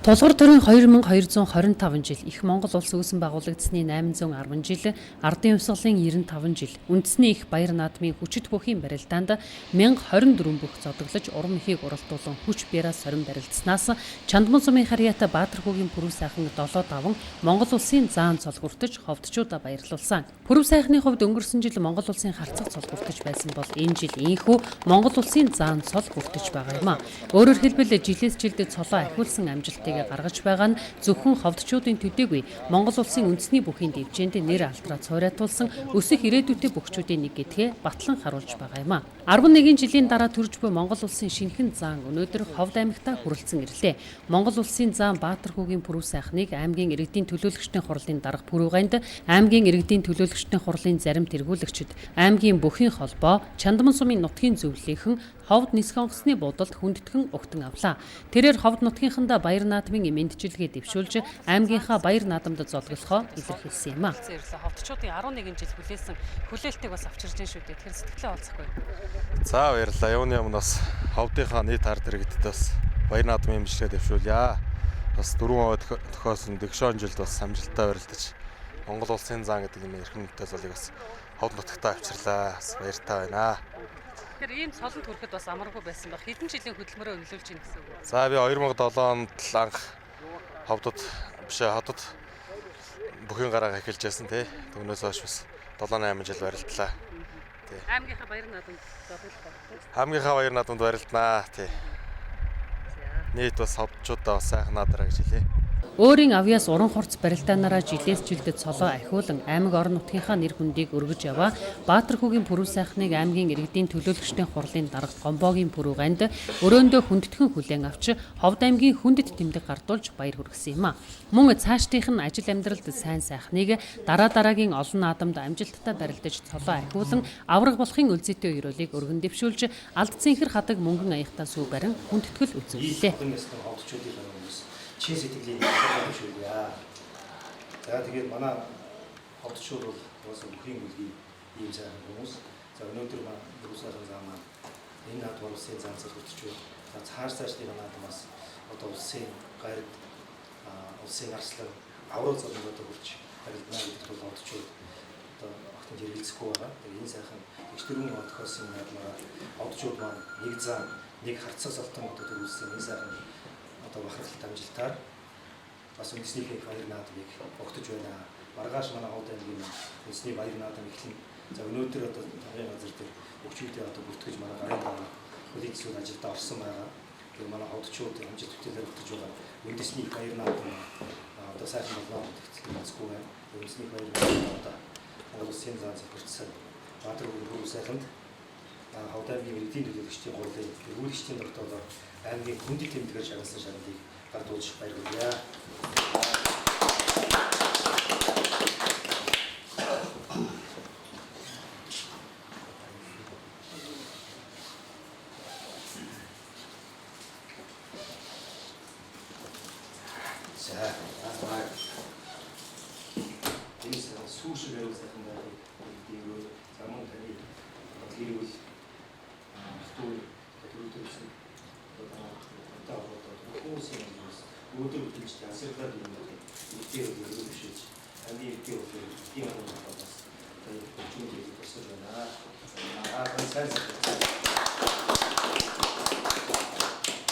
Тулгуур төрийн 2225 жил, их Монгол улс үүсэн байгуулагдсны 810 жил, ардын хувьсгалын 95 жил, үндэсний их баяр наадмын хүчит бүхийн барилдаанд 1024 бүх зодоглож, урам ихийг уралдуулан хүч биераа сорин барилдснаас Чандман сумын харьяата Баатархүүгийн пүрэв сайхан 7-5 Монгол улсын заан цол хүртэж ховдчуудаа баярлуулсан. Пүрэв сайхны хувьд өнгөрсөн жил Монгол улсын харцаг цол хүртэж байсан бол энэ жил ийхүү Монгол улсын заан цол хүртэж байгаа юм а. Өөрөөр хэлбэл жилээс жилдээ цолоо ахиулсан амжилтыг гаргаж байгаа нь зөвхөн ховдчуудын төдийгүй Монгол улсын үндэсний бүхийн дэвжээнд нэр алдраа цуурайтуулсан өсөх ирээдүйтэй бүхчүүдийн нэг гэдгээ батлан харуулж байгаа юм а. 11 жилийн дараа төрж буй Монгол улсын шинэхэн заан өнөөдөр Ховд аймагтаа хүрэлцэн ирлээ. Монгол улсын заан Баатархүүгийн пүрэв сайхныг аймгийн иргэдийн төлөөлөгчдийн хурлын дарга пүрэвганд аймгийн иргэдийн төлөөлөгчдийн хурлын зарим тэргүүлэгчид, аймгийн бүхийн холбоо, Чандман сумын нутгийн зөвлөлийнхэн Ховд нисэх онгоцны буудалд хүндэтгэн өгтөн авлаа. Тэрээр Ховд нутгийнхандаа баяр наадмын мэдчилгээ дэвшүүлж аймгийнхаа баяр наадамд зодлохоо илэрхийлсэн юм а. Ховдчуудын 11 жил хүлээсэн хүлээлтийг бас авчирж байна шүү дээ. Тэгэхээр сэтгэлээ олцохгүй. За баярлалаа. Юуны өмнөөс Ховдынхаа нийт ард иргэдэд бас баяр наадмын мэдчилгээ дэвшүүлье. Бас 4 тохиосон дэгшоон жилд бас амжилттай барилдаж Монгол улсын заан гэдэг юм эрхэм мэдээллийг бас Ховд нутагтаа авчирлаа. Бас баяртай байна. Тэгэхээр ийм цолонд хүрэхэд бас амаргүй байсан баг. Хэдэн жилийн хөдөлмөрөө өнлүүлж ийн гэсэн үг. За би 2007 онд анх Ховдод хотод бүхийн гараа эхэлж байсан тий. Түүнээс хойш бас 7-8 жил барилдлаа. Тий. Аймгийнхаа баяр наадамд зодлох байх. Аймгийнхаа баяр наадамд барилднаа тий. Нийт бас ховдчуудаа бас сайхан наадраа гэж хэлье. Өөрийн авьяас уран хурц барилдаанаараа жилээс жилдээ цолоо ахиулан аймаг орон нутгийнхаа нэр хүндийг өргөж яваа Баатархүүгийн пүрэв сайхныг аймгийн иргэдийн төлөөлөгчдийн хурлын дарга Гомбоогийн пүрэвганд өрөөндөө хүндэтгэн хүлээн авч Ховд аймгийн хүндэт тэмдэг гардуулж баяр хүргэсэн юм а. Мөн цаашдынх нь ажил амьдралд сайн сайхныг дараагийн олон наадамд амжилттай барилдаж цолоо ахиулан авраг болохын үлзийтэй өрөөлийг өргөн дэвшүүлж алдцэнхэр хадаг мөнгөн аягтаа сүү барин хүндэтгэл үзүүллээ. Чин сэтгэлийн хэлбэр шүү дээ. За тэгээд манай ховдчууд бол бас бүхийн үлгийн ийм сайхан хүмүүс. За өнөөдөр манай бүрсийн зам маань энэ наадмаар улсын заан цол хүртэж байна. За цаашдын наадмаас одоо улсын гарид улсын арслан аврал зовлонгод хүрч барилдана гэдэг бол ховдчууд одоо огтон хэрэгэлцэхгүй байгаа. Тэгээд энэ сайхан их төрлийн ховдхоос энэ наадмаар ховдчууд маань нэг зам нэг харцаг салтан одоо төрүүлсэн энэ сайхан одоо бахархалтай амжилтаар бас үндэсний баяр наадмыг огтж байна. Маргааш манай Ховд аймгийн үндэсний баяр наадам эхлэн. За өнөөдөр одоо таны газар дээр өгчүүдээ одоо бүртгэж манай гарын хөлийн засгийн ажилдаа орсон байгаа. Тэгээд манай ховдчууд амжилт бүтээлээр өгч байгаа. Үндэсний баяр наадам одоо сайхан болоо гэдэгцгүй байна. Үндэсний баяр наадам одоо Монгол улсын заан зөвхөрсөн Баатархүүгийн пүрэв сайханд Ховд аймгийн иргэдийн төлөөлөгчдийн хурлын тэргүүлэгчдийн тогтоолоор аймгийн хүндэт тэмдгээр шагналсан шагналыг гардуулж баярлуулъя. Энэ сүүшин яруу сайхан байгаад дийгөө замун таны гэрүүл төлөвлөсөн өдөр бүтэмжтэй асаргалаад юм байна. Эдгээр үеэр бишиж, ани эдгээр үеэр тийм байна. Тэгээд чүнхийг тусаж байна. Сайн сайн.